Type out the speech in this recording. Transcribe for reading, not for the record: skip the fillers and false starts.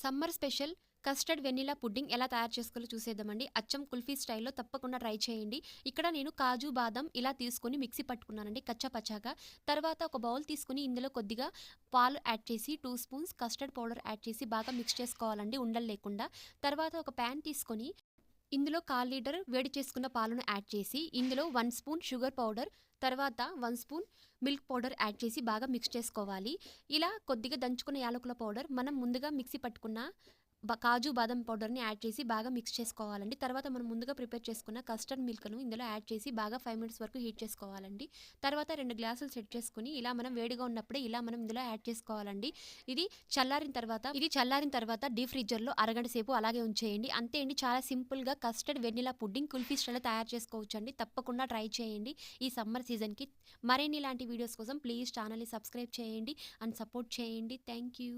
Summer special custard vanilla pudding ఎలా తయారు చేసుకోవాలో చూసేద్దామండి. అచ్చం కుల్ఫీ స్టైల్‌లో తప్పకుండా ట్రై చేయండి. ఇక్కడ నేను కాజు, బాదం ఇలా తీసుకొని మిక్సీ పట్టుకున్నానండి కచ్చా పచ్చాగా. తర్వాత ఒక బౌల్ తీసుకొని ఇందులో కొద్దిగా పాలు యాడ్ చేసి 2 స్పూన్స్ కస్టర్డ్ పౌడర్ యాడ్ చేసి బాగా మిక్స్ చేసుకోవాలండి ఉండలు లేకుండా. తర్వాత ఒక ప్యాన్ తీసుకొని ఇందులో 1/4 లీటర్ వేడి చేసుకున్న పాలను యాడ్ చేసి ఇందులో 1 స్పూన్ షుగర్ పౌడర్, తర్వాత 1 స్పూన్ మిల్క్ పౌడర్ యాడ్ చేసి బాగా మిక్స్ చేసుకోవాలి. ఇలా కొద్దిగా దంచుకున్న యాలకుల పౌడర్, మనం ముందుగా మిక్సీ పట్టుకున్న కాజు, బాదం పౌడర్‌ని యాడ్ చేసి బాగా మిక్స్ చేసుకోవాలండి. తర్వాత మనం ముందుగా ప్రిపేర్ చేసుకున్న కస్టర్డ్ మిల్క్‌ను ఇందులో యాడ్ చేసి బాగా 5 మినిట్స్ వరకు హీట్ చేసుకోవాలండి. తర్వాత 2 గ్లాసులు సెట్ చేసుకొని ఇలా మనం వేడిగా ఉన్నప్పుడే ఇలా మనం ఇందులో యాడ్ చేసుకోవాలండి. ఇది చల్లారిన తర్వాత డీప్ ఫ్రీజర్‌లో అరగంట సేపు అలాగే ఉంచేయండి. అంతే అండి, చాలా సింపుల్‌గా కస్టర్డ్ వెనిలా పుడ్డింగ్ కుల్ఫీ స్టైల్‌లో తయారు చేసుకోవచ్చండి. తప్పకుండా ట్రై చేయండి ఈ సమ్మర్ సీజన్‌కి. మరిన్ని ఇలాంటి వీడియోస్ కోసం ప్లీజ్ ఛానల్‌ని సబ్స్క్రైబ్ చేయండి అండ్ సపోర్ట్ చేయండి. Thank you.